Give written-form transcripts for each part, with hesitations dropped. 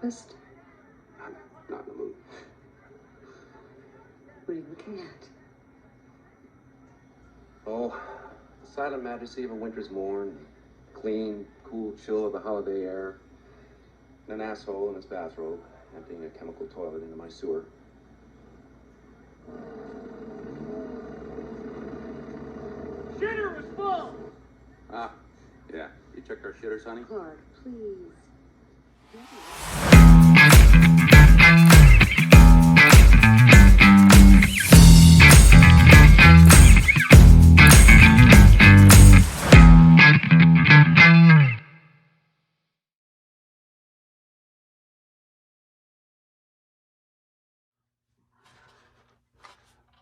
breakfast? I'm not in the mood. What are you looking at? Oh, the silent majesty of a winter's morn, clean, cool chill of the holiday air, and an asshole in his bathrobe emptying a chemical toilet into my sewer. Shitter was full! Ah, yeah. You checked our shitters, honey? Clark, please.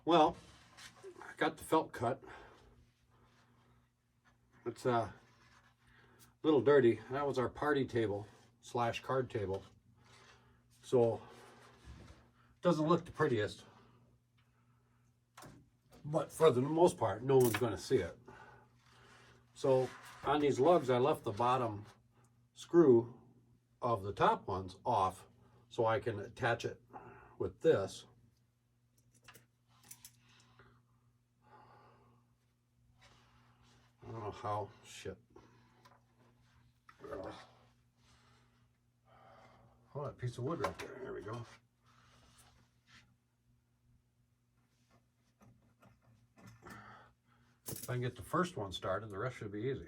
Well, I got the felt cut. It's a little dirty. That was our party table / card table. So it doesn't look the prettiest, but for the most part, no one's going to see it. So on these lugs, I left the bottom screw of the top ones off so I can attach it with this. I don't know how, shit. Oh, that piece of wood right there. There we go. If I can get the first one started, the rest should be easy.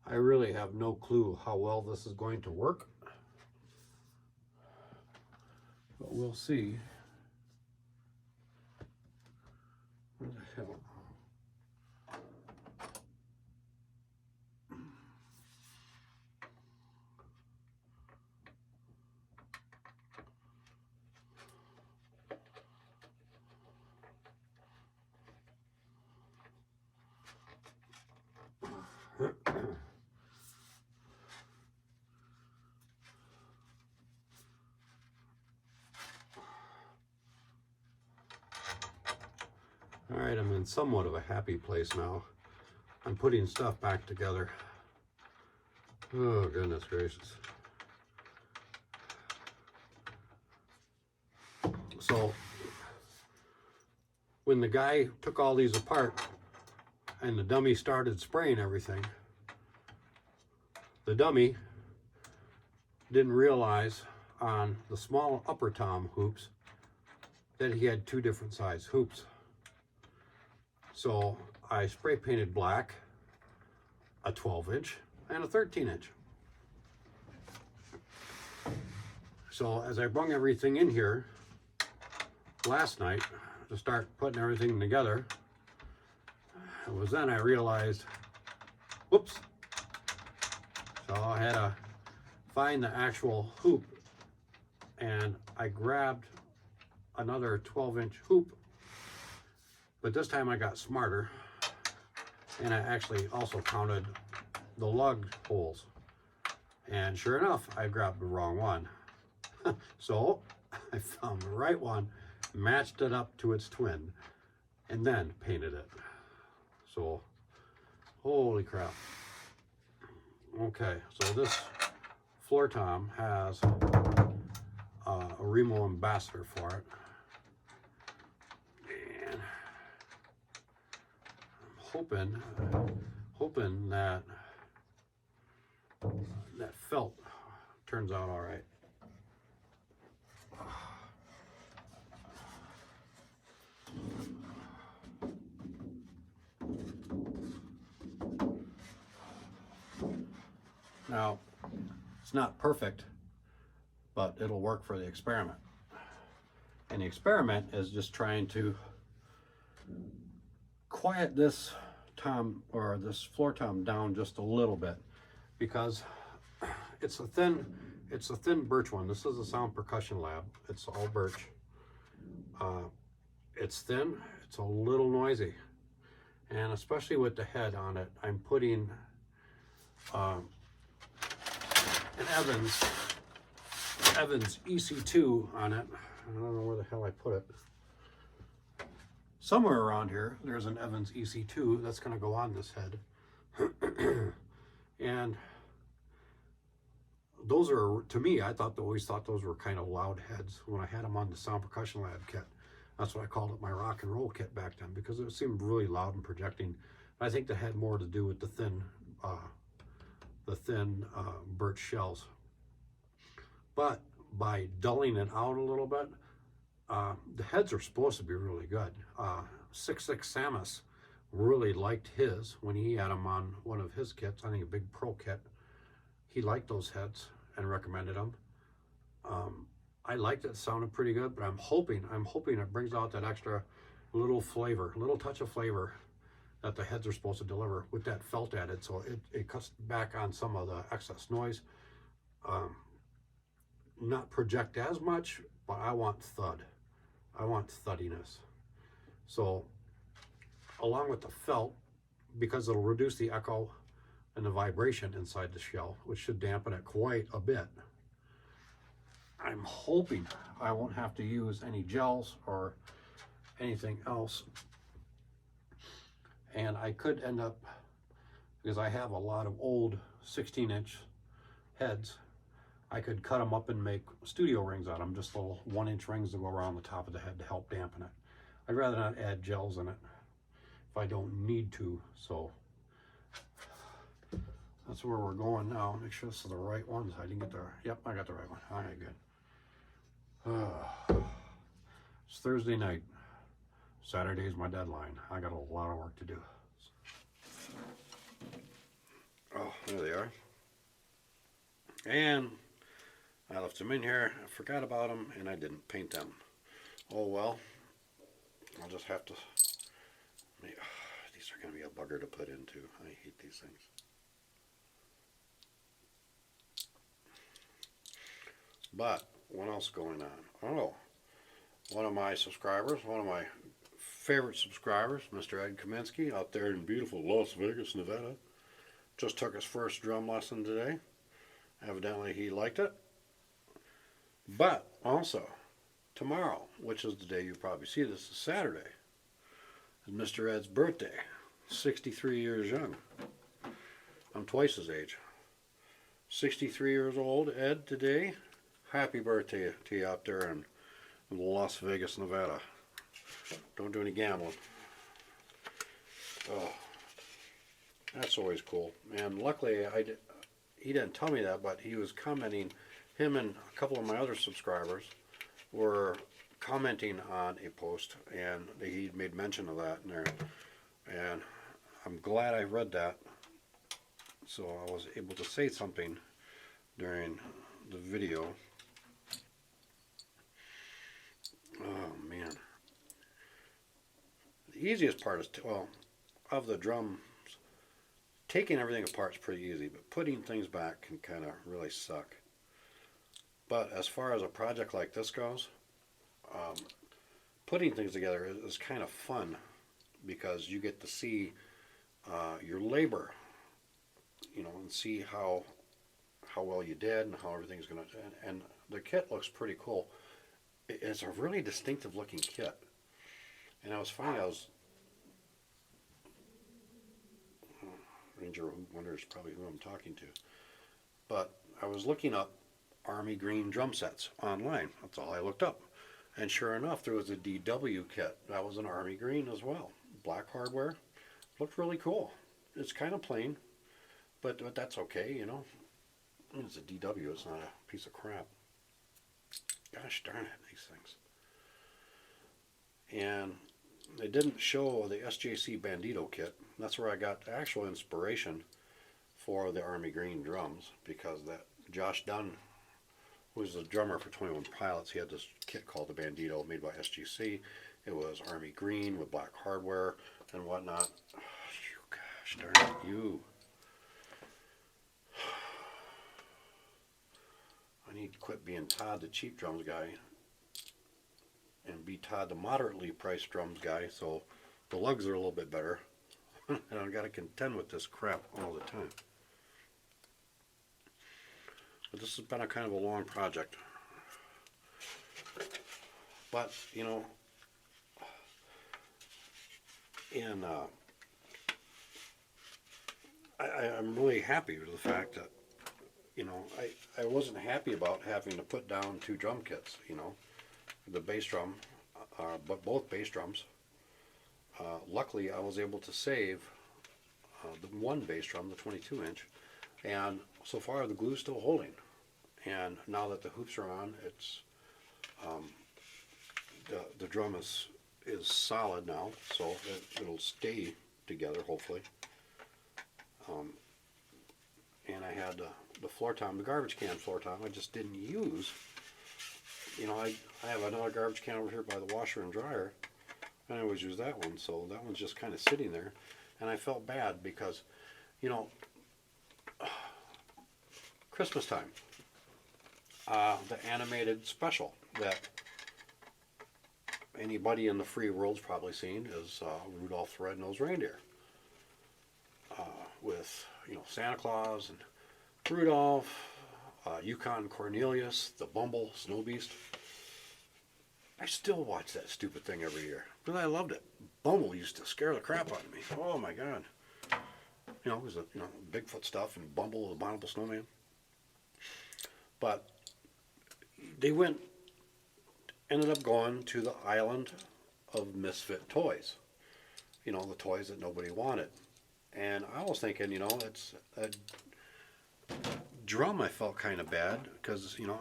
I really have no clue how well this is going to work, but we'll see. Where the hell? All right, I'm in somewhat of a happy place now. I'm putting stuff back together. Oh, goodness gracious. So, when the guy took all these apart and the dummy started spraying everything, the dummy didn't realize on the small upper tom hoops that he had two different size hoops. So I spray painted black, a 12-inch and a 13-inch. So as I brung everything in here last night to start putting everything together, it was then I realized, whoops. So I had to find the actual hoop, and I grabbed another 12-inch hoop. But this time I got smarter, and I actually also counted the lug holes. And sure enough, I grabbed the wrong one. So I found the right one, matched it up to its twin, and then painted it. So, holy crap. Okay, so this floor tom has a Remo Ambassador for it. And I'm hoping that that felt turns out all right. Now, it's not perfect, but it'll work for the experiment. And the experiment is just trying to quiet this tom, or this floor tom, down just a little bit, because it's a thin birch one. This is a Sound Percussion Lab. It's all birch. It's thin, it's a little noisy, and especially with the head on it, I'm putting an Evans Evans EC2 on it. I don't know where the hell I put it. Somewhere around here, there's an Evans EC2 that's going to go on this head. And those are, to me, I always thought those were kind of loud heads when I had them on the Sound Percussion Lab kit. That's what I called it, my rock and roll kit back then, because it seemed really loud and projecting. I think that had more to do with the thin birch shells. But by dulling it out a little bit, the heads are supposed to be really good. 6.6 Samus really liked his when he had them on one of his kits. I think a big pro kit. He liked those heads and recommended them. I liked it. It sounded pretty good, but I'm hoping it brings out that extra little flavor, little touch of flavor that the heads are supposed to deliver with that felt added, so it cuts back on some of the excess noise. Not project as much, but I want thud. I want thuddiness. So along with the felt, because it'll reduce the echo and the vibration inside the shell, which should dampen it quite a bit, I'm hoping I won't have to use any gels or anything else. And I could end up, because I have a lot of old 16-inch heads, I could cut them up and make studio rings out of them, just little 1-inch rings to go around the top of the head to help dampen it. I'd rather not add gels in it if I don't need to, so that's where we're going now. Make sure this is the right ones. I didn't get the, yep, I got the right one. All right, good. It's Thursday night. Saturday is my deadline. I got a lot of work to do. Oh, there they are. And I left them in here. I forgot about them, and I didn't paint them. Oh well. I'll just have to. These are going to be a bugger to put into. I hate these things. But what else going on? Oh, one of my subscribers, one of my favorite subscribers, Mr. Ed Kaminsky, out there in beautiful Las Vegas, Nevada, just took his first drum lesson today. Evidently he liked it. But also, tomorrow, which is the day you probably see this, is Saturday, is Mr. Ed's birthday. 63 years young. I'm twice his age. 63 years old, Ed, today. Happy birthday to you out there in Las Vegas, Nevada. Don't do any gambling. Oh, that's always cool. And luckily, he didn't tell me that, but he was commenting. Him and a couple of my other subscribers were commenting on a post, and he made mention of that in there. And I'm glad I read that, so I was able to say something during the video. Oh man. The easiest part is, well, of the drums, taking everything apart is pretty easy, but putting things back can kind of really suck. But as far as a project like this goes, putting things together is kind of fun, because you get to see your labor, you know, and see how well you did and how everything's going to, and the kit looks pretty cool. It's a really distinctive looking kit. And I was finding, Ranger who wonders probably who I'm talking to, but I was looking up Army Green drum sets online. That's all I looked up. And sure enough, there was a DW kit. That was an Army Green as well. Black hardware. Looked really cool. It's kind of plain, but that's okay, you know. It's a DW. It's not a piece of crap. Gosh darn it, these things. And they didn't show the SJC Bandito kit. That's where I got actual inspiration for the Army Green drums, because that Josh Dunn, who was the drummer for 21 Pilots, he had this kit called the Bandito made by SGC. It was Army Green with black hardware and whatnot. Oh, you gosh darn it, you. I need to quit being Todd the cheap drums guy and be Todd the moderately priced drums guy, so the lugs are a little bit better. And I've got to contend with this crap all the time. But this has been a kind of a long project. But, you know, and I'm really happy with the fact that, you know, I wasn't happy about having to put down 2 drum kits, you know, the bass drum, but both bass drums. Luckily, I was able to save the one bass drum, the 22-inch, and so far the glue's still holding. And now that the hoops are on, it's the drum is solid now, so it'll stay together hopefully. And I had the floor tom, the garbage can floor tom, I just didn't use. You know, I have another garbage can over here by the washer and dryer, and I always use that one, so that one's just kind of sitting there. And I felt bad because, you know, Christmas time, the animated special that anybody in the free world's probably seen is Rudolph the Red-Nosed Reindeer, with, you know, Santa Claus and Rudolph, Yukon Cornelius, the Bumble, Snow Beast. I still watch that stupid thing every year because I loved it. Bumble used to scare the crap out of me. Oh my God. You know, it was a, you know, Bigfoot stuff and Bumble, the Abominable Snowman. But they ended up going to the island of misfit toys. You know, the toys that nobody wanted. And I was thinking, you know, it's a drum. I felt kind of bad because, you know,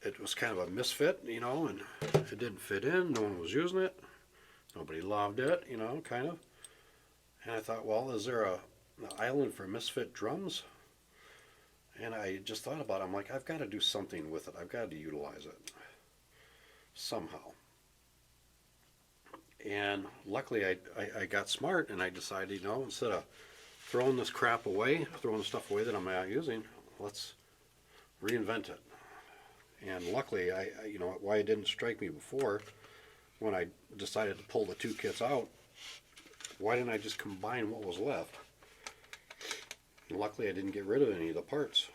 it was kind of a misfit, you know, and it didn't fit in. No one was using it. Nobody loved it, you know, kind of. And I thought, well, is there an island for misfit drums? And I just thought about it. I'm like, I've got to do something with it. I've got to utilize it somehow. And luckily I got smart and I decided, you know, instead of throwing this crap away, throwing the stuff away that I'm not using, let's reinvent it. And luckily, you know, why it didn't strike me before when I decided to pull the 2 kits out, why didn't I just combine what was left? And luckily, I didn't get rid of any of the parts.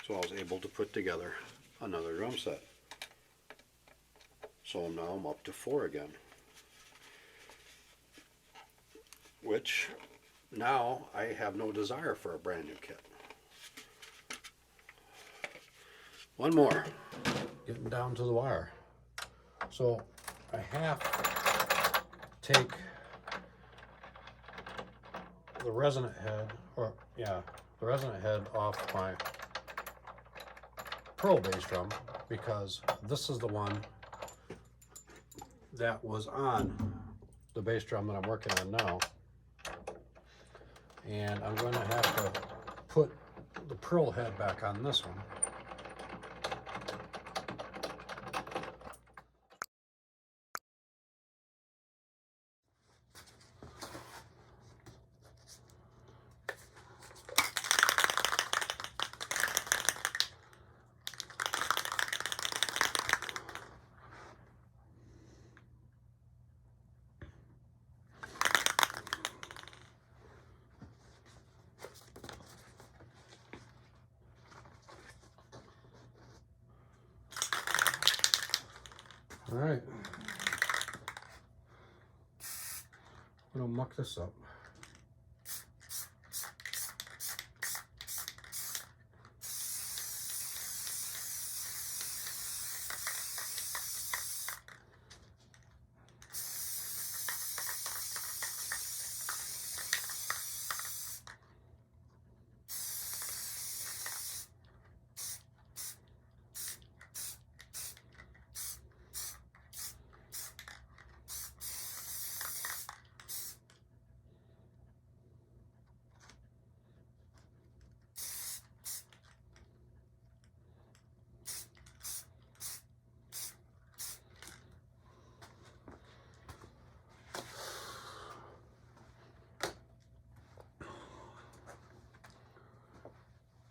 So I was able to put together another drum set. So now I'm up to 4 again. Which now I have no desire for a brand new kit. One more, getting down to the wire. So I have to take the resonant head, the resonant head off my pearl bass drum because this is the one that was on the bass drum that I'm working on now. And I'm going to have to put the pearl head back on this one. All right, I'm gonna muck this up.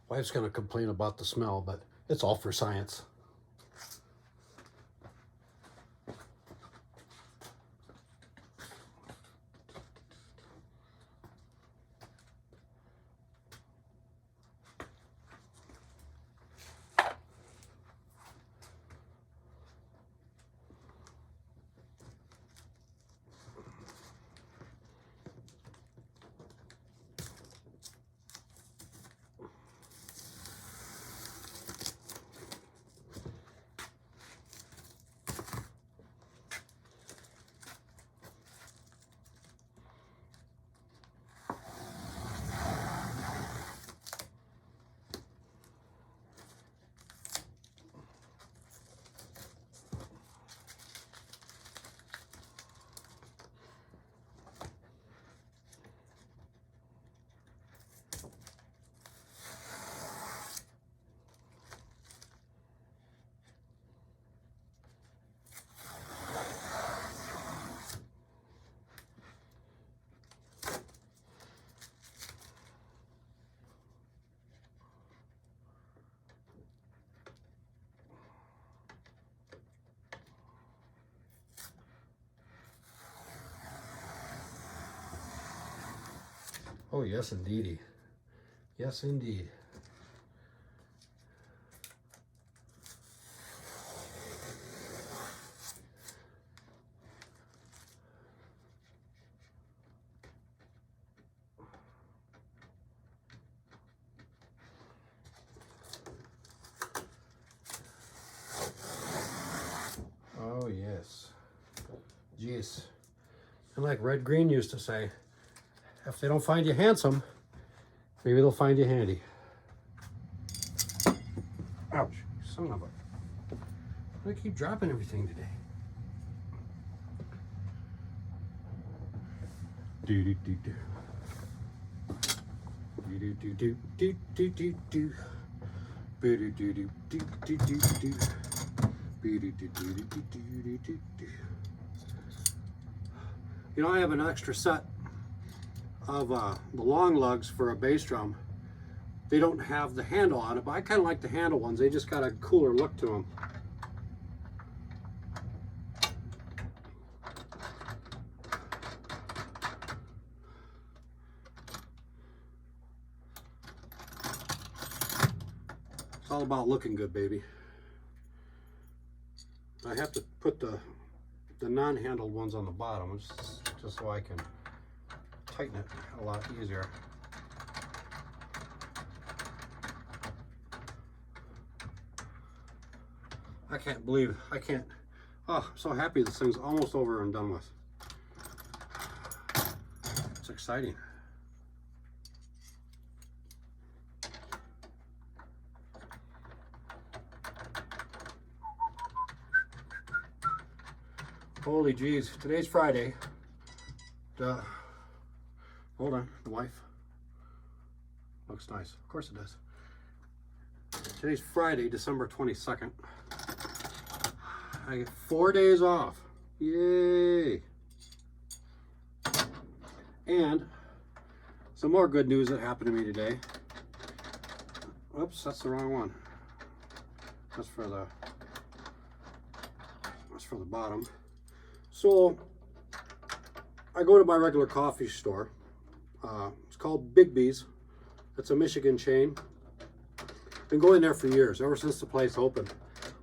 Wife's gonna complain about the smell, but it's all for science. Oh, yes, indeedy. Yes, indeed. Oh, yes. Jeez. And like Red Green used to say, if they don't find you handsome, maybe they'll find you handy. Ouch, son of a... I keep dropping everything today. Do do do do. Do do do do do do do do. Do do do do do do do do. Do do do do do do do do. You know, I have an extra set of the long lugs for a bass drum. They don't have the handle on it, but I kind of like the handle ones. They just got a cooler look to them. It's all about looking good, baby. I have to put the non-handled ones on the bottom just so I can tighten it a lot easier. I can't believe, oh, I'm so happy this thing's almost over and done with. It's exciting. Holy jeez, today's Friday. Hold on, the wife. Looks nice, of course it does. Today's Friday, December 22nd. I get 4 days off. Yay! And some more good news that happened to me today. Oops, that's the wrong one. That's for the bottom. So I go to my regular coffee store. It's called Big B's. It's a Michigan chain. Been going there for years, ever since the place opened.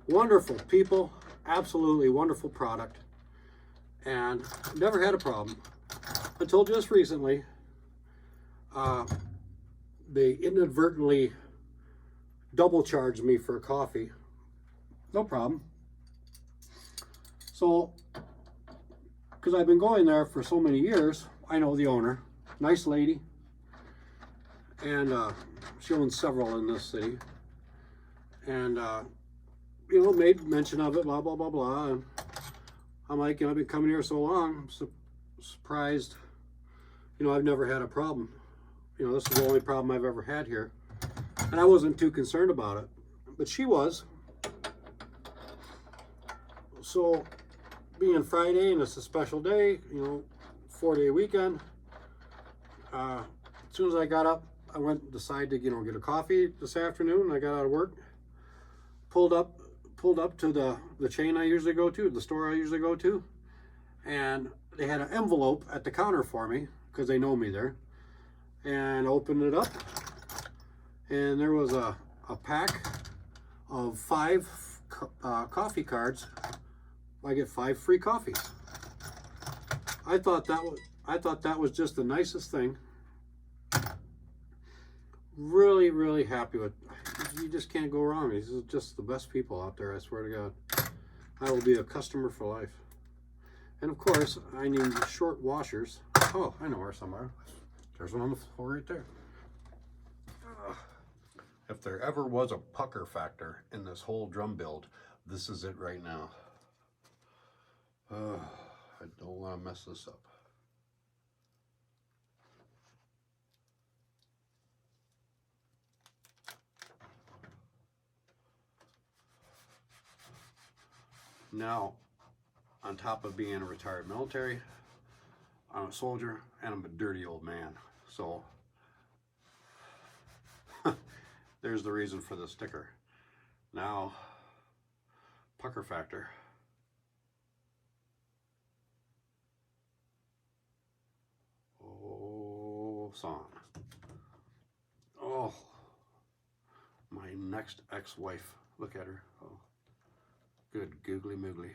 Wonderful people, absolutely wonderful product, and never had a problem until just recently. They inadvertently double charged me for a coffee. No problem. So, because I've been going there for so many years, I know the owner, nice lady, and she owns several in this city, and you know, made mention of it, blah blah blah blah, and I'm like, you know, I've been coming here so long, I'm surprised, you know, I've never had a problem. You know, this is the only problem I've ever had here, and I wasn't too concerned about it, but she was. So, being Friday and it's a special day, you know, 4-day weekend, as soon as I got up, I went and decided to, you know, get a coffee this afternoon. I got out of work, pulled up to the chain I usually go to, the store I usually go to, and they had an envelope at the counter for me because they know me there, and opened it up, and there was a pack of 5 coffee cards. I get 5 free coffees. I thought that was just the nicest thing. Really, really happy with. You just can't go wrong. These are just the best people out there. I swear to God. I will be a customer for life. And of course, I need short washers. Oh, I know where somewhere. There's one on the floor right there. If there ever was a pucker factor in this whole drum build, this is it right now. I don't want to mess this up. Now, on top of being a retired military, I'm a soldier and I'm a dirty old man. So, there's the reason for the sticker. Now, pucker factor. Song. next ex-wife. Look at her. Oh, good googly moogly.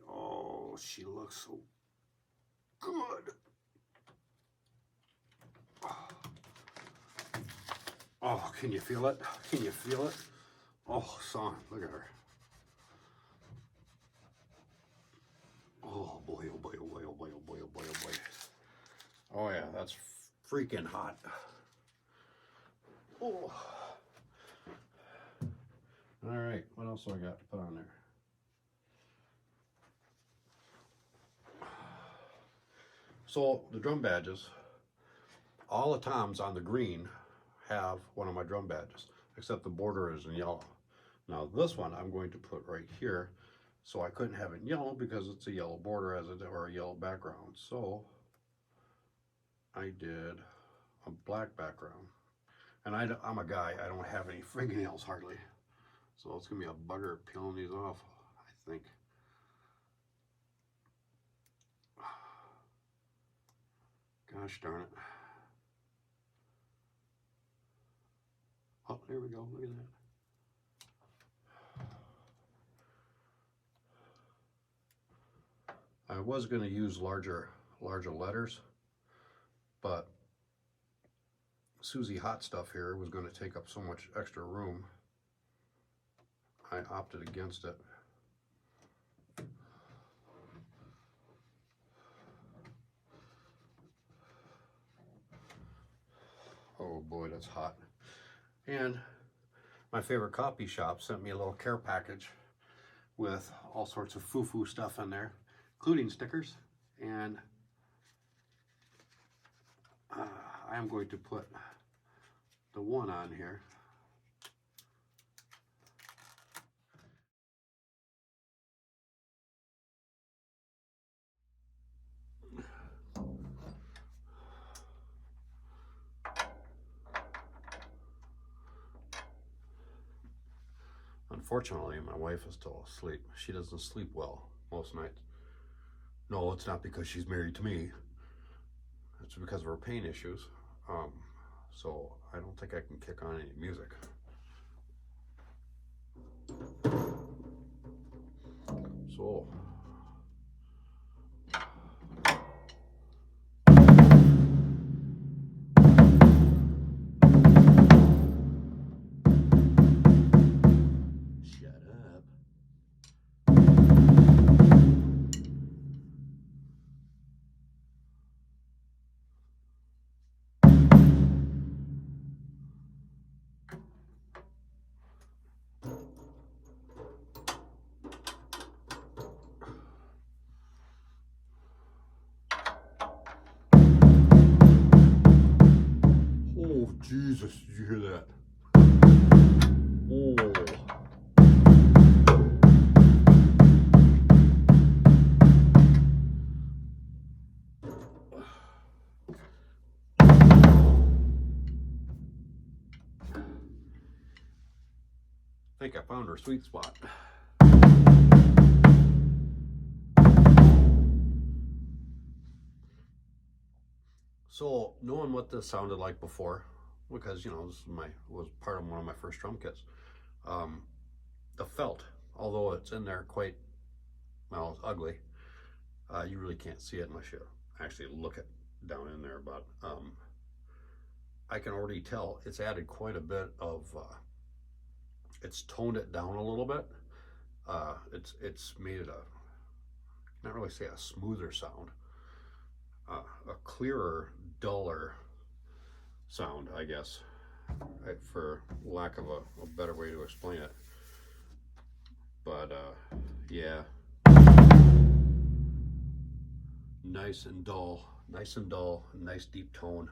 Oh, she looks so good. Oh, can you feel it? Can you feel it? Oh, son, look at her. Oh boy, oh boy, oh boy, oh boy, oh boy, oh boy, oh boy. Oh yeah, that's freaking hot. Oh. All right, what else do I got to put on there? So the drum badges, all the toms on the green have one of my drum badges, except the border is in yellow. Now this one I'm going to put right here, so I couldn't have it in yellow because it's a yellow border or a yellow background. So I did a black background. And I'm a guy, I don't have any fingernails hardly. So it's gonna be a bugger peeling these off, I think. Gosh darn it. Oh, there we go, look at that. I was gonna use larger letters, but Susie Hot Stuff here was gonna take up so much extra room. I opted against it. Oh boy, that's hot. And my favorite copy shop sent me a little care package with all sorts of foo-foo stuff in there, including stickers. And I am going to put the one on here. Unfortunately, my wife is still asleep. She doesn't sleep well most nights. No, it's not because she's married to me. It's because of her pain issues. So I don't think I can kick on any music. So shut up. Oh, Jesus, did you hear that? Oh. I think I found her sweet spot. So knowing what this sounded like before, because you know this was part of one of my first drum kits, the felt, although it's in there quite well, it's ugly. You really can't see it unless you actually look it down in there. But I can already tell it's added quite a bit of. It's toned it down a little bit. It's made it not really say a smoother sound, a clearer, duller sound, I guess, right, for lack of a better way to explain it. But yeah, nice and dull, nice deep tone.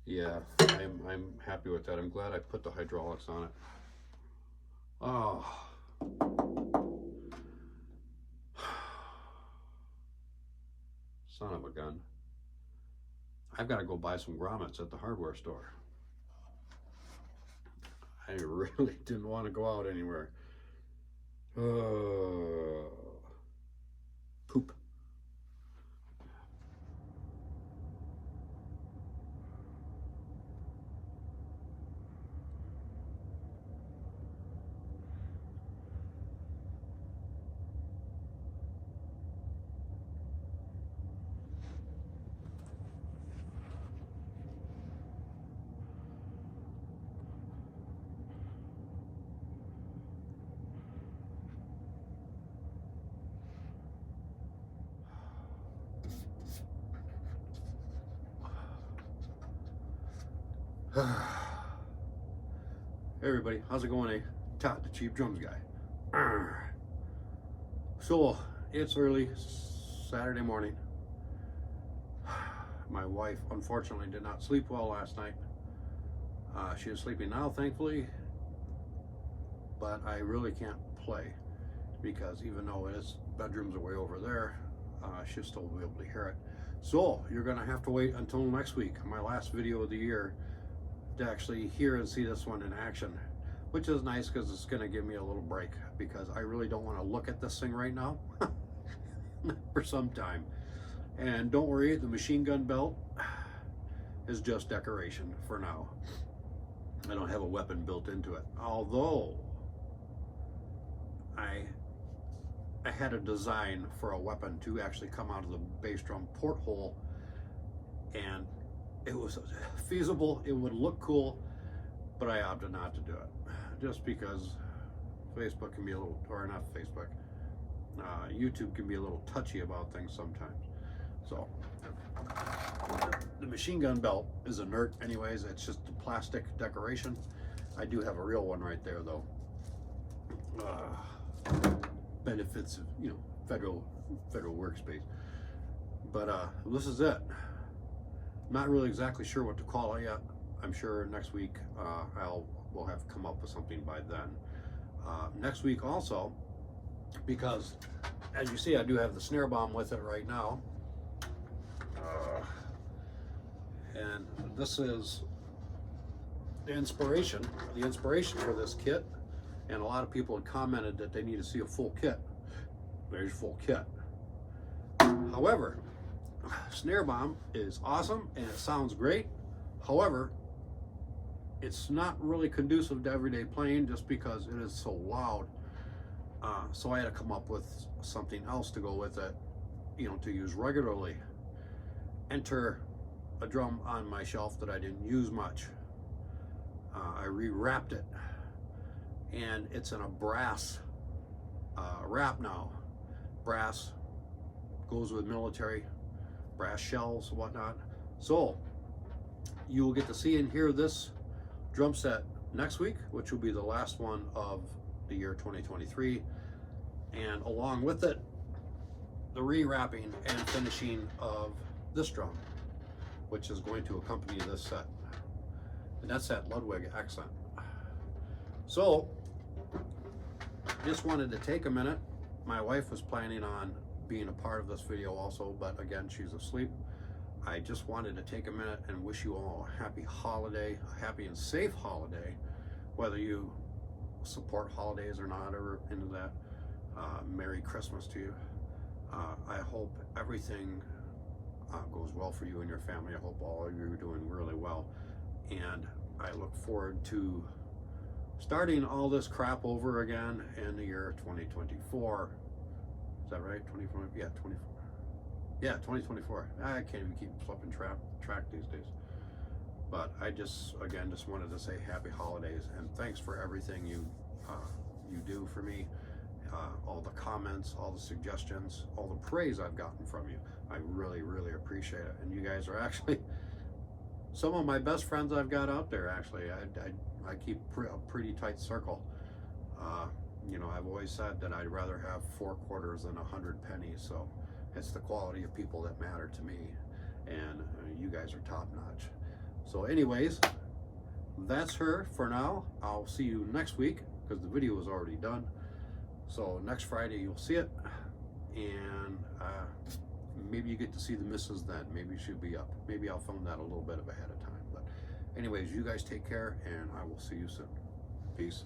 Yeah, I'm happy with that. I'm glad I put the hydraulics on it. Oh. Son of a gun. I've got to go buy some grommets at the hardware store. I really didn't want to go out anywhere. Poop. Hey everybody, how's it going? Todd, the Cheap Drums guy. So it's early Saturday morning. My wife unfortunately did not sleep well last night. She is sleeping now, thankfully, but I really can't play because even though his bedrooms are way over there, she'll still be able to hear it. So you're gonna have to wait until next week, my last video of the year, to actually hear and see this one in action, which is nice because it's gonna give me a little break because I really don't want to look at this thing right now for some time. And don't worry, the machine gun belt is just decoration for now. I don't have a weapon built into it, although I had a design for a weapon to actually come out of the bass drum porthole, and it was feasible, it would look cool, but I opted not to do it just because Facebook can be a little, or not Facebook, YouTube can be a little touchy about things sometimes. So the machine gun belt is inert anyways, it's just a plastic decoration. I do have a real one right there though. Benefits of, you know, federal workspace. But this is it. Not really exactly sure what to call it yet. I'm sure next week we'll have come up with something by then. Next week also, because as you see, I do have the snare bomb with it right now. And this is the inspiration for this kit. And a lot of people had commented that they need to see a full kit. There's your full kit. However, snare bomb is awesome and it sounds great. However, it's not really conducive to everyday playing just because it is so loud. So I had to come up with something else to go with it, you know, to use regularly. Enter a drum on my shelf that I didn't use much. I rewrapped it, and it's in a brass wrap now. Brass goes with military, brass shells, whatnot. So you will get to see and hear this drum set next week, which will be the last one of the year 2023, and along with it, the rewrapping and finishing of this drum, which is going to accompany this set, and that's that Ludwig accent. So just wanted to take a minute. My wife was planning on being a part of this video also, but again, she's asleep. I just wanted to take a minute and wish you all a happy holiday, a happy and safe holiday, whether you support holidays or not, or into that. Merry Christmas to you. I hope everything goes well for you and your family. I hope all of you are doing really well, and I look forward to starting all this crap over again in the year 2024. Is that right? 24? Yeah, 24. Yeah, 2024. I can't even keep flipping track these days. But I just wanted to say happy holidays and thanks for everything you do for me. All the comments, all the suggestions, all the praise I've gotten from you. I really, really appreciate it. And you guys are actually some of my best friends I've got out there. Actually, I keep a pretty tight circle. You know, I've always said that I'd rather have 4 quarters than 100 pennies. So it's the quality of people that matter to me, and you guys are top notch. So anyways, that's her for now. I'll see you next week because the video is already done. So next Friday you'll see it, and maybe you get to see the missus then. Maybe she'll be up. Maybe I'll film that a little bit ahead of time. But anyways, you guys take care, and I will see you soon. Peace.